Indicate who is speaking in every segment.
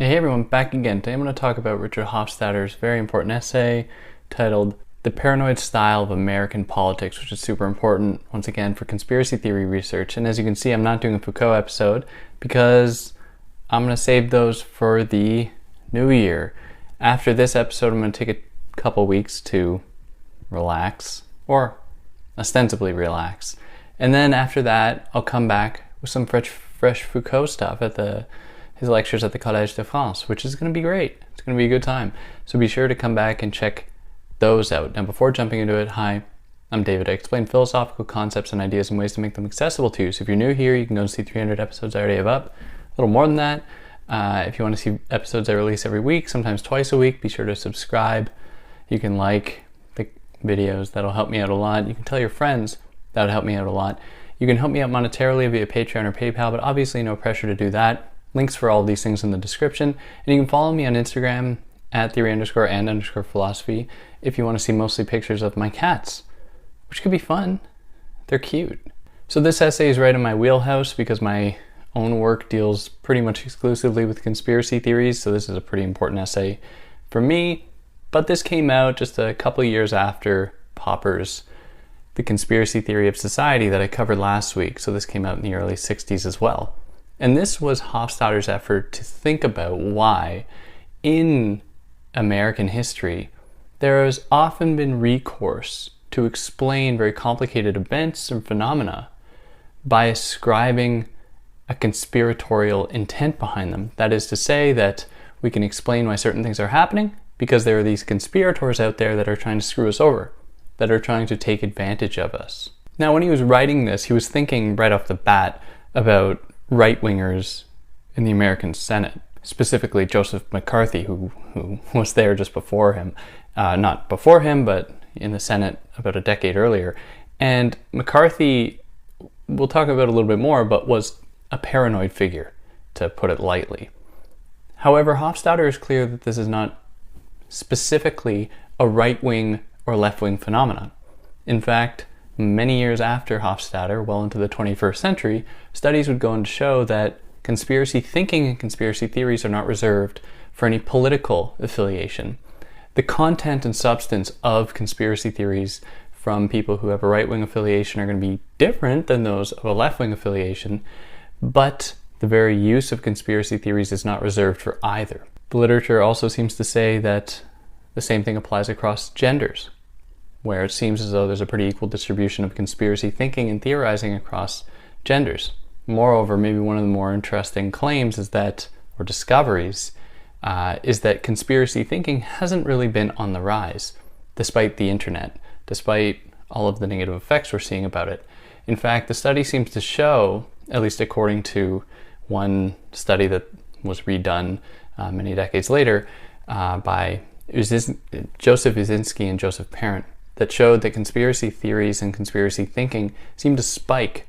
Speaker 1: Hey everyone, back again. Today I'm going to talk about Richard Hofstadter's very important essay titled The Paranoid Style of American Politics, which is super important, once again, for conspiracy theory research. And as you can see, I'm not doing a Foucault episode because I'm going to save those for the new year. After this episode, I'm going to take a couple weeks to relax, or ostensibly relax. And then after that, I'll come back with some fresh Foucault stuff at his lectures at the Collège de France, which is going to be great. It's going to be a good time. So be sure to come back and check those out. Now, before jumping into it, hi, I'm David. I explain philosophical concepts and ideas and ways to make them accessible to you. So if you're new here, you can go and see 300 episodes I already have up. A little more than that. If you want to see episodes I release every week, sometimes twice a week, be sure to subscribe. You can like the videos. That'll help me out a lot. You can tell your friends. That'll help me out a lot. You can help me out monetarily via Patreon or PayPal, but obviously no pressure to do that. Links for all of these things in the description. And you can follow me on Instagram at theory_and_philosophy if you want to see mostly pictures of my cats, which could be fun. They're cute. So this essay is right in my wheelhouse because my own work deals pretty much exclusively with conspiracy theories. So this is a pretty important essay for me. But this came out just a couple of years after Popper's The Conspiracy Theory of Society that I covered last week. So this came out in the early 60s as well. And this was Hofstadter's effort to think about why, in American history, there has often been recourse to explain very complicated events and phenomena by ascribing a conspiratorial intent behind them. That is to say that we can explain why certain things are happening because there are these conspirators out there that are trying to screw us over, that are trying to take advantage of us. Now, when he was writing this, he was thinking right off the bat about right-wingers in the American Senate, specifically Joseph McCarthy, who was there just before him. Not before him, but in the Senate about a decade earlier. And McCarthy, we'll talk about a little bit more, but was a paranoid figure, to put it lightly. However, Hofstadter is clear that this is not specifically a right-wing or left-wing phenomenon. In fact, many years after Hofstadter, well into the 21st century, studies would go on to show that conspiracy thinking and conspiracy theories are not reserved for any political affiliation. The content and substance of conspiracy theories from people who have a right-wing affiliation are going to be different than those of a left-wing affiliation, but the very use of conspiracy theories is not reserved for either. The literature also seems to say that the same thing applies across genders, where it seems as though there's a pretty equal distribution of conspiracy thinking and theorizing across genders. Moreover, maybe one of the more interesting claims is that, or discoveries, is that conspiracy thinking hasn't really been on the rise, despite the internet, despite all of the negative effects we're seeing about it. In fact, the study seems to show, at least according to one study that was redone many decades later by Joseph Uzinski and Joseph Parent, that showed that conspiracy theories and conspiracy thinking seemed to spike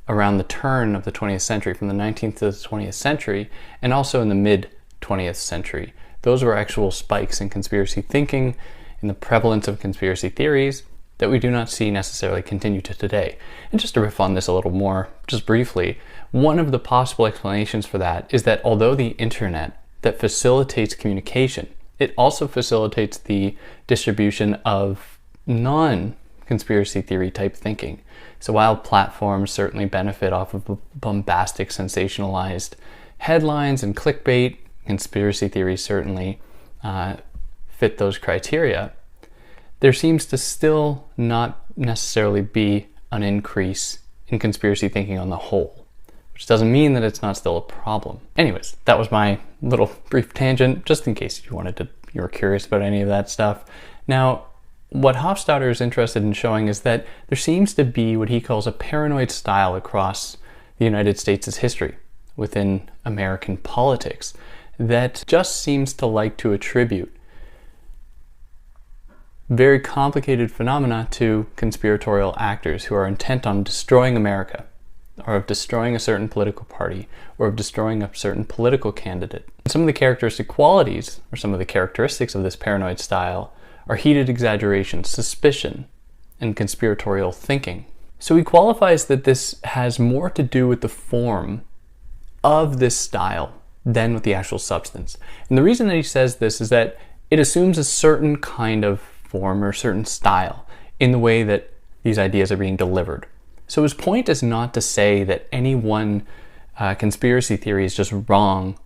Speaker 1: around the turn of the 20th century, from the 19th to the 20th century, and also in the mid-20th century. Those were actual spikes in conspiracy thinking, in the prevalence of conspiracy theories, that we do not see necessarily continue to today. And just to riff on this a little more, just briefly, one of the possible explanations for that is that although the internet that facilitates communication, it also facilitates the distribution of non-conspiracy theory type thinking. So while platforms certainly benefit off of bombastic, sensationalized headlines and clickbait, conspiracy theories certainly fit those criteria, there seems to still not necessarily be an increase in conspiracy thinking on the whole, which doesn't mean that it's not still a problem. Anyways, that was my little brief tangent, just in case you were curious about any of that stuff. Now, what Hofstadter is interested in showing is that there seems to be what he calls a paranoid style across the United States' history within American politics that just seems to like to attribute very complicated phenomena to conspiratorial actors who are intent on destroying America, or of destroying a certain political party, or of destroying a certain political candidate. Some of the characteristic qualities, or some of the characteristics of this paranoid style, are heated exaggeration, suspicion, and conspiratorial thinking. So he qualifies that this has more to do with the form of this style than with the actual substance. And the reason that he says this is that it assumes a certain kind of form or certain style in the way that these ideas are being delivered. So his point is not to say that any one conspiracy theory is just wrong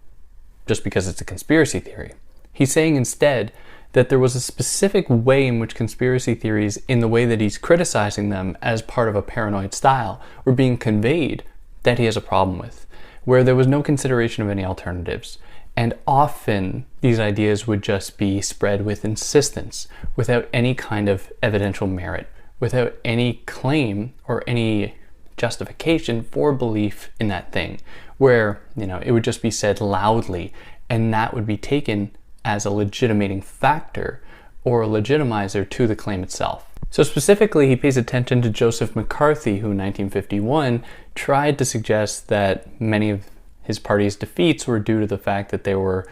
Speaker 1: just because it's a conspiracy theory. He's saying instead that there was a specific way in which conspiracy theories, in the way that he's criticizing them as part of a paranoid style, were being conveyed that he has a problem with, where there was no consideration of any alternatives. And often these ideas would just be spread with insistence, without any kind of evidential merit, without any claim or any justification for belief in that thing, where, it would just be said loudly, and that would be taken as a legitimating factor or a legitimizer to the claim itself. So specifically, he pays attention to Joseph McCarthy, who in 1951 tried to suggest that many of his party's defeats were due to the fact that there were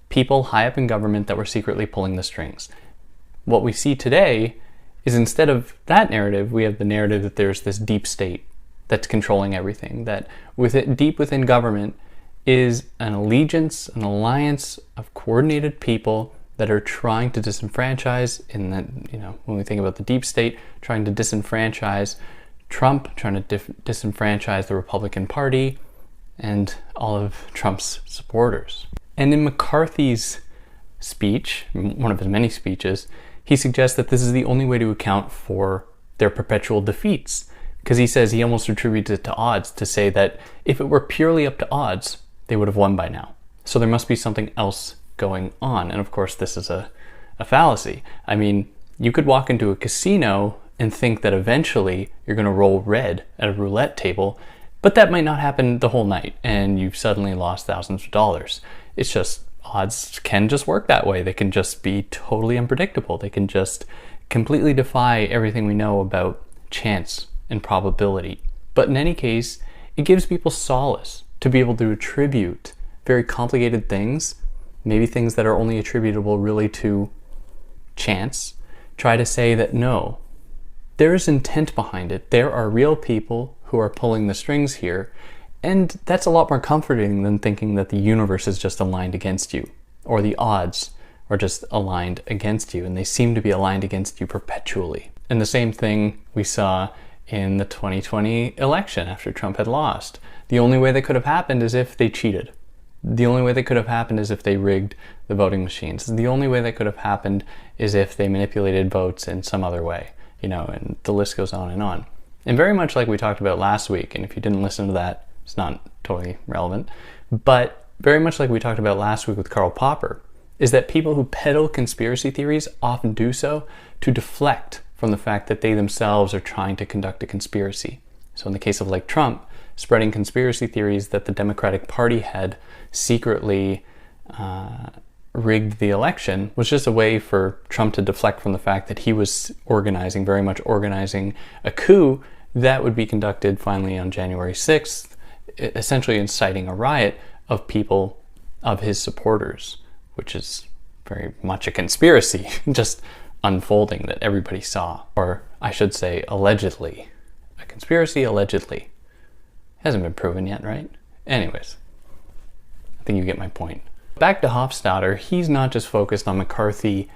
Speaker 1: people high up in government that were secretly pulling the strings. What we see today is, instead of that narrative, we have the narrative that there's this deep state that's controlling everything, that deep within government is an allegiance, an alliance of coordinated people that are trying to disenfranchise, in that, when we think about the deep state, trying to disenfranchise Trump, trying to disenfranchise the Republican Party and all of Trump's supporters. And in McCarthy's speech, one of his many speeches, he suggests that this is the only way to account for their perpetual defeats, because he says he almost attributes it to odds, to say that if it were purely up to odds, they would have won by now. So there must be something else going on. And of course, this is a fallacy. I mean, you could walk into a casino and think that eventually you're going to roll red at a roulette table, but that might not happen the whole night, and you've suddenly lost thousands of dollars. It's just, odds can just work that way. They can just be totally unpredictable. They can just completely defy everything we know about chance and probability. But in any case, it gives people solace to be able to attribute very complicated things, maybe things that are only attributable really to chance, try to say that no, there is intent behind it. There are real people who are pulling the strings here, and that's a lot more comforting than thinking that the universe is just aligned against you, or the odds are just aligned against you, and they seem to be aligned against you perpetually. And the same thing we saw in the 2020 election after Trump had lost. The only way that could have happened is if they cheated. The only way that could have happened is if they rigged the voting machines. The only way that could have happened is if they manipulated votes in some other way, and the list goes on and on. And very much like we talked about last week, and if you didn't listen to that, it's not totally relevant, but very much like we talked about last week with Karl Popper, is that people who peddle conspiracy theories often do so to deflect from the fact that they themselves are trying to conduct a conspiracy. So in the case of like Trump, spreading conspiracy theories that the Democratic Party had secretly rigged the election was just a way for Trump to deflect from the fact that he was very much organizing a coup that would be conducted finally on January 6th, essentially inciting a riot of people, of his supporters, which is very much a conspiracy, just unfolding that everybody saw. Or I should say, allegedly. A conspiracy, allegedly. Hasn't been proven yet, right? Anyways, I think you get my point. Back to Hofstadter, he's not just focused on McCarthy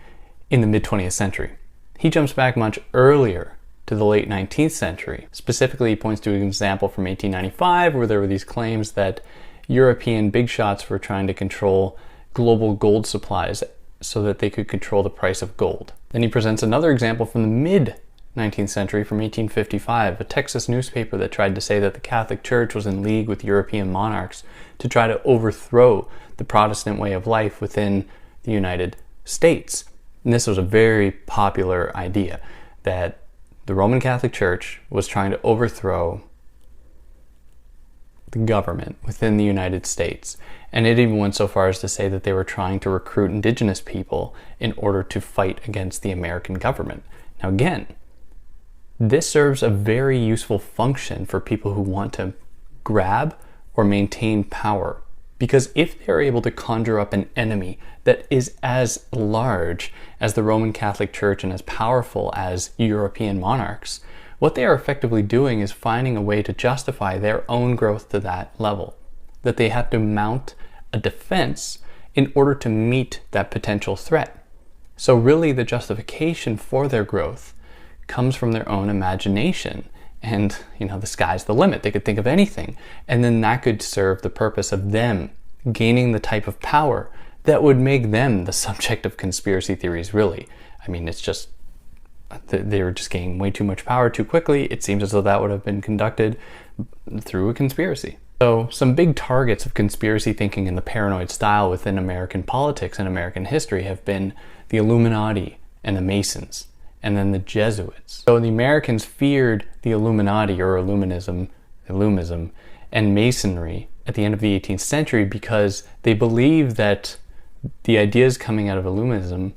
Speaker 1: in the mid-20th century. He jumps back much earlier to the late 19th century. Specifically, he points to an example from 1895 where there were these claims that European big shots were trying to control global gold supplies so that they could control the price of gold. Then he presents another example from the mid-19th century, from 1855, a Texas newspaper that tried to say that the Catholic Church was in league with European monarchs to try to overthrow the Protestant way of life within the United States. And this was a very popular idea, that the Roman Catholic Church was trying to overthrow the government within the United States. And it even went so far as to say that they were trying to recruit indigenous people in order to fight against the American government. Now again, this serves a very useful function for people who want to grab or maintain power. Because if they're able to conjure up an enemy that is as large as the Roman Catholic Church and as powerful as European monarchs, what they are effectively doing is finding a way to justify their own growth to that level. That they have to mount a defense in order to meet that potential threat. So really the justification for their growth comes from their own imagination. And, the sky's the limit. They could think of anything. And then that could serve the purpose of them gaining the type of power that would make them the subject of conspiracy theories, really. It's just, they were just gaining way too much power too quickly. It seems as though that would have been conducted through a conspiracy. So some big targets of conspiracy thinking in the paranoid style within American politics and American history have been the Illuminati and the Masons, and then the Jesuits. So the Americans feared the Illuminati or Illuminism, and Masonry at the end of the 18th century because they believed that the ideas coming out of Illuminism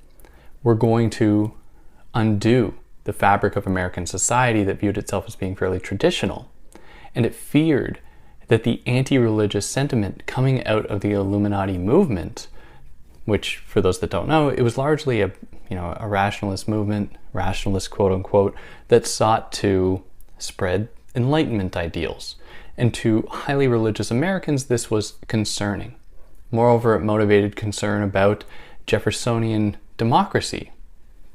Speaker 1: were going to undo the fabric of American society that viewed itself as being fairly traditional. And it feared that the anti-religious sentiment coming out of the Illuminati movement, which, for those that don't know, it was largely a rationalist movement, rationalist quote unquote, that sought to spread Enlightenment ideals. And to highly religious Americans, this was concerning. Moreover, it motivated concern about Jeffersonian democracy,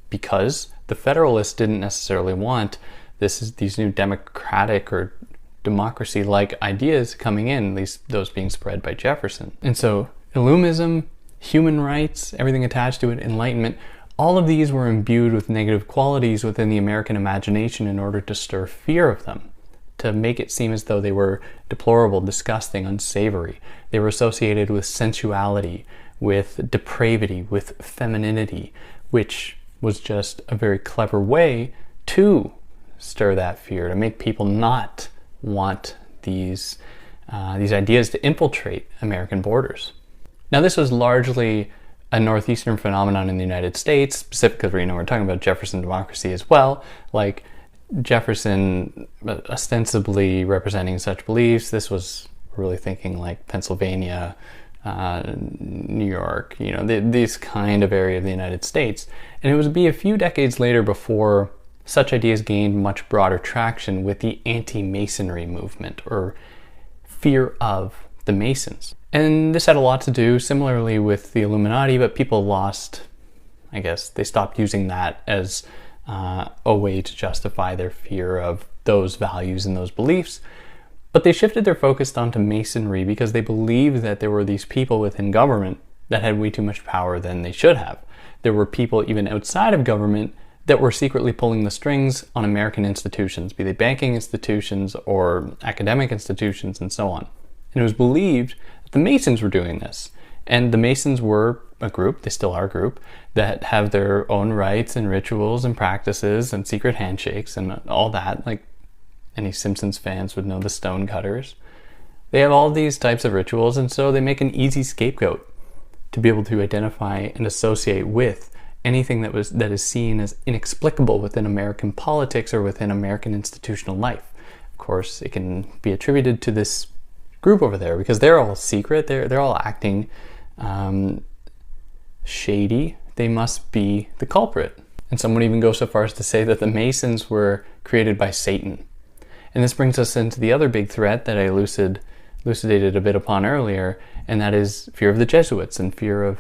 Speaker 1: because the Federalists didn't necessarily want these new democratic or democracy-like ideas coming in, at least those being spread by Jefferson. And so Illuminism, human rights, everything attached to it, Enlightenment, all of these were imbued with negative qualities within the American imagination in order to stir fear of them, to make it seem as though they were deplorable, disgusting, unsavory. They were associated with sensuality, with depravity, with femininity, which was just a very clever way to stir that fear, to make people not want these ideas to infiltrate American borders. Now, this was largely a northeastern phenomenon in the United States, specifically, we're talking about Jefferson democracy as well, like Jefferson ostensibly representing such beliefs. This was really thinking like Pennsylvania, New York, this kind of area of the United States. And it would be a few decades later before such ideas gained much broader traction with the anti-Masonry movement, or fear of the Masons. And this had a lot to do similarly with the Illuminati, but people they stopped using that as a way to justify their fear of those values and those beliefs. But they shifted their focus onto Masonry because they believed that there were these people within government that had way too much power than they should have. There were people even outside of government that were secretly pulling the strings on American institutions, be they banking institutions or academic institutions and so on. And it was believed that the Masons were doing this. And the Masons were a group, they still are a group, that have their own rites and rituals and practices and secret handshakes and all that. Like any Simpsons fans would know the stonecutters. They have all these types of rituals, and so they make an easy scapegoat to be able to identify and associate with anything that is seen as inexplicable within American politics or within American institutional life. Of course, it can be attributed to this group over there because they're all secret, they're all acting shady. They must be the culprit. And some would even go so far as to say that the Masons were created by Satan. And this brings us into the other big threat that I elucidated a bit upon earlier, and that is fear of the Jesuits and fear of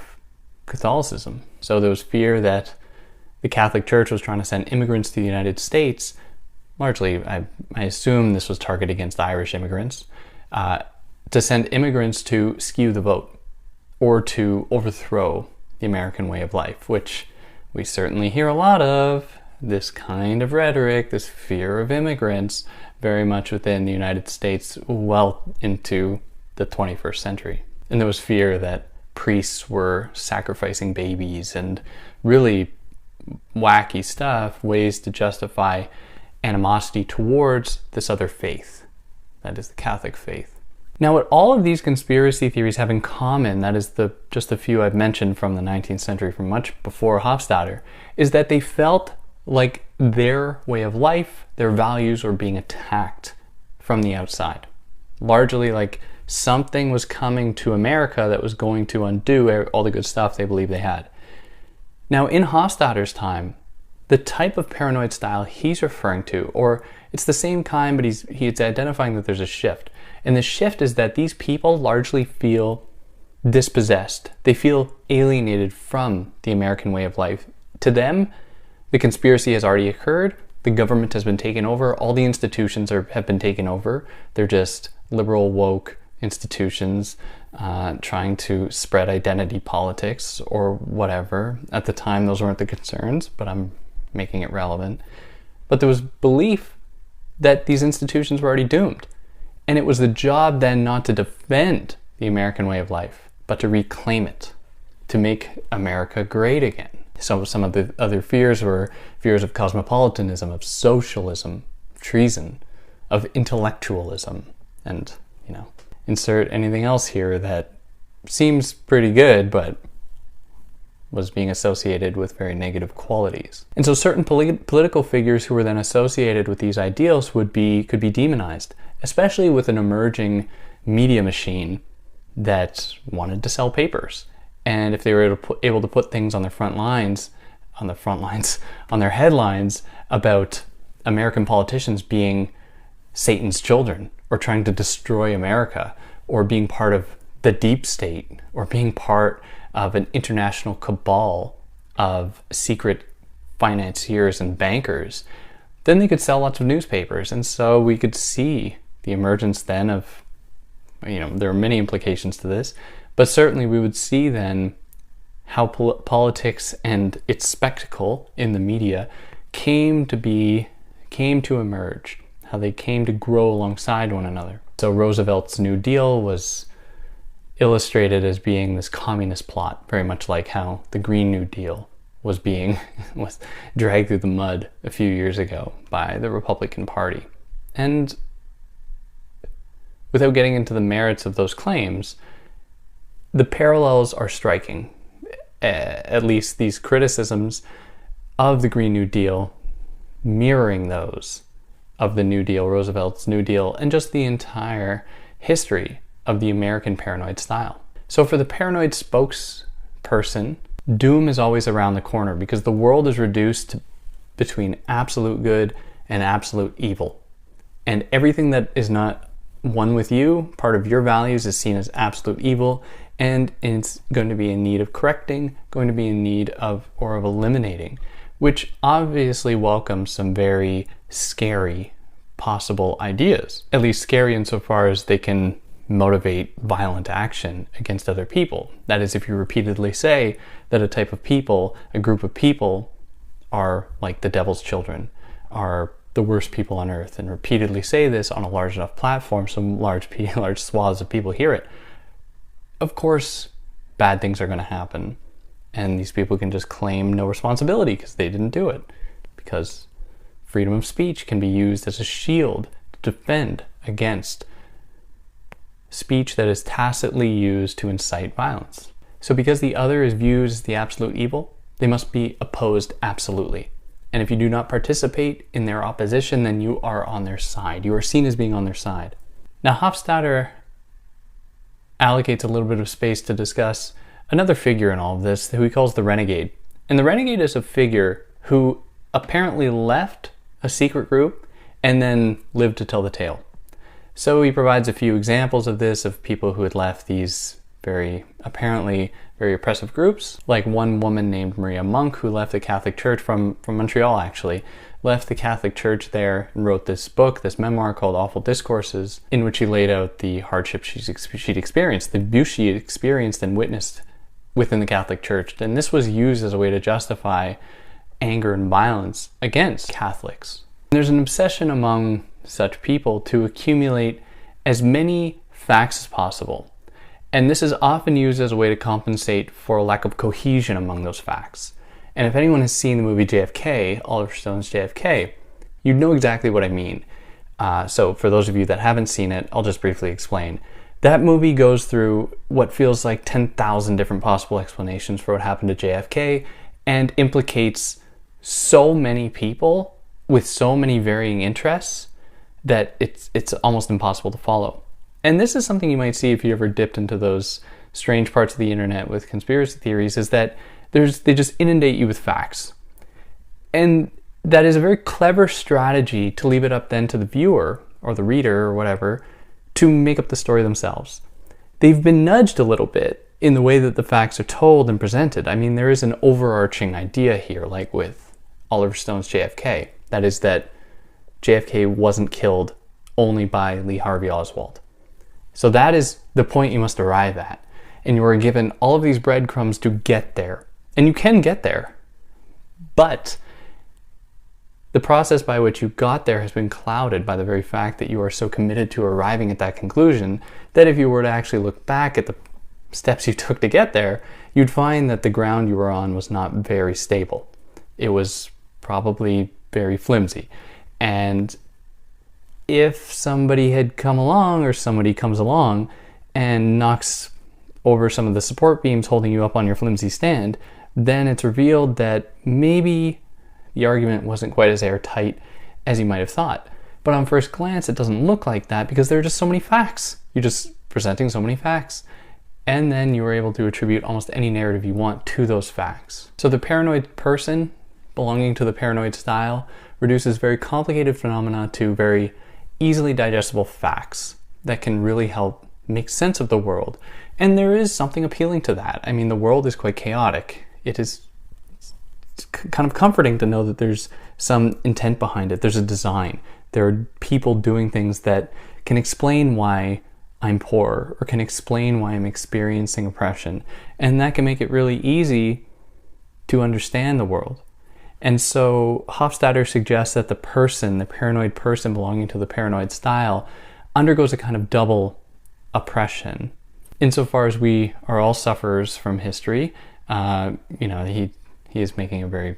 Speaker 1: Catholicism. So there was fear that the Catholic Church was trying to send immigrants to the United States. Largely, I assume this was targeted against Irish immigrants, to send immigrants to skew the vote or to overthrow the American way of life, which we certainly hear a lot of, this kind of rhetoric, this fear of immigrants, very much within the United States well into the 21st century. And there was fear that priests were sacrificing babies and really wacky stuff, ways to justify animosity towards this other faith, that is the Catholic faith. Now, what all of these conspiracy theories have in common, that is just the few I've mentioned from the 19th century, from much before Hofstadter, is that they felt like their way of life, their values were being attacked from the outside. Largely like something was coming to America that was going to undo all the good stuff they believed they had. Now, in Hofstadter's time, the type of paranoid style he's referring to, or it's the same kind, but he's identifying that there's a shift. And the shift is that these people largely feel dispossessed. They feel alienated from the American way of life. To them, the conspiracy has already occurred. The government has been taken over. All the institutions have been taken over. They're just liberal, woke institutions trying to spread identity politics or whatever. At the time, those weren't the concerns, but I'm making it relevant. But there was belief that these institutions were already doomed. And it was the job then not to defend the American way of life, but to reclaim it, to make America great again. So some of the other fears were fears of cosmopolitanism, of socialism, of treason, of intellectualism, and, insert anything else here that seems pretty good, but was being associated with very negative qualities. And so certain political figures who were then associated with these ideals could be demonized, especially with an emerging media machine that wanted to sell papers. And if they were able to put things on their on their headlines about American politicians being Satan's children, or trying to destroy America, or being part of the deep state, or being part of an international cabal of secret financiers and bankers, then they could sell lots of newspapers. And so we could see the emergence then of, there are many implications to this, but certainly we would see then how politics and its spectacle in the media came to emerge, how they came to grow alongside one another. So Roosevelt's New Deal was illustrated as being this communist plot, very much like how the Green New Deal was dragged through the mud a few years ago by the Republican Party. And without getting into the merits of those claims, the parallels are striking. At least these criticisms of the Green New Deal mirroring those of the New Deal, Roosevelt's New Deal, and just the entire history of the American paranoid style. So for the paranoid spokesperson, doom is always around the corner because the world is reduced between absolute good and absolute evil. And everything that is not one with you, part of your values, is seen as absolute evil, and it's going to be in need of correcting, going to be in need of eliminating, which obviously welcomes some very scary possible ideas, at least scary insofar as they can motivate violent action against other people. That is, if you repeatedly say that a type of people, a group of people, are like the devil's children, are the worst people on earth, and repeatedly say this on a large enough platform so large swaths of people hear it, of course bad things are going to happen, and these people can just claim no responsibility because they didn't do it, because freedom of speech can be used as a shield to defend against speech that is tacitly used to incite violence. So because the other is viewed as the absolute evil, they must be opposed absolutely. And if you do not participate in their opposition, then you are on their side. You are seen as being on their side. Now, Hofstadter allocates a little bit of space to discuss another figure in all of this who he calls the renegade. And the renegade is a figure who apparently left a secret group and then lived to tell the tale. So he provides a few examples of this, of people who had left these apparently very oppressive groups, like one woman named Maria Monk, who left the Catholic Church from Montreal, actually, left the Catholic Church there and wrote this book, this memoir called Awful Discourses, in which she laid out the hardships she'd experienced, the abuse she had experienced and witnessed within the Catholic Church. And this was used as a way to justify anger and violence against Catholics. And there's an obsession among such people to accumulate as many facts as possible. And this is often used as a way to compensate for a lack of cohesion among those facts. And if anyone has seen the movie JFK, Oliver Stone's JFK, you'd know exactly what I mean. So for those of you that haven't seen it, I'll just briefly explain. That movie goes through what feels like 10,000 different possible explanations for what happened to JFK and implicates so many people with so many varying interests that it's almost impossible to follow. And this is something you might see if you ever dipped into those strange parts of the internet with conspiracy theories, is that they just inundate you with facts. And that is a very clever strategy to leave it up then to the viewer or the reader or whatever to make up the story themselves. They've been nudged a little bit in the way that the facts are told and presented. I mean, there is an overarching idea here, like with Oliver Stone's JFK. That is that JFK wasn't killed only by Lee Harvey Oswald. So that is the point you must arrive at. And you are given all of these breadcrumbs to get there. And you can get there. But the process by which you got there has been clouded by the very fact that you are so committed to arriving at that conclusion that if you were to actually look back at the steps you took to get there, you'd find that the ground you were on was not very stable. It was probably very flimsy. And if somebody had come along, or somebody comes along and knocks over some of the support beams holding you up on your flimsy stand, then it's revealed that maybe the argument wasn't quite as airtight as you might have thought. But on first glance, it doesn't look like that because there are just so many facts. You're just presenting so many facts. And then you were able to attribute almost any narrative you want to those facts. So the paranoid person, belonging to the paranoid style, reduces very complicated phenomena to very easily digestible facts that can really help make sense of the world. And there is something appealing to that. I mean, the world is quite chaotic. It's kind of comforting to know that there's some intent behind it. There's a design. There are people doing things that can explain why I'm poor, or can explain why I'm experiencing oppression. And that can make it really easy to understand the world. And so Hofstadter suggests that the person, the paranoid person belonging to the paranoid style, undergoes a kind of double oppression. Insofar as we are all sufferers from history, he is making a very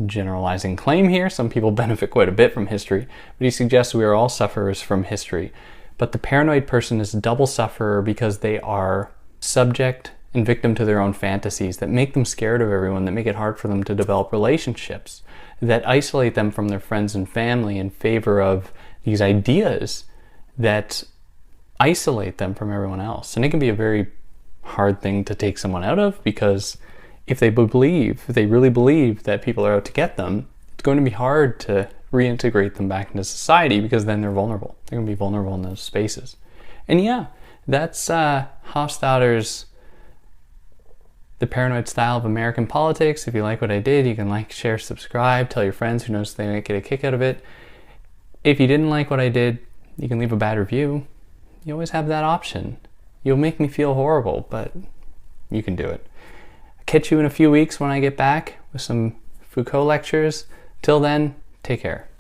Speaker 1: generalizing claim here. Some people benefit quite a bit from history, but he suggests we are all sufferers from history. But the paranoid person is a double sufferer because they are subject and victim to their own fantasies that make them scared of everyone, that make it hard for them to develop relationships, that isolate them from their friends and family in favor of these ideas that isolate them from everyone else. And it can be a very hard thing to take someone out of, because if they really believe that people are out to get them, it's going to be hard to reintegrate them back into society, because then they're vulnerable. They're going to be vulnerable in those spaces. And yeah, that's Hofstadter's The Paranoid Style of American Politics. If you like what I did, you can like, share, subscribe, tell your friends who knows they might get a kick out of it. If you didn't like what I did, you can leave a bad review. You always have that option. You'll make me feel horrible, but you can do it. I'll catch you in a few weeks when I get back with some Foucault lectures. Till then, take care.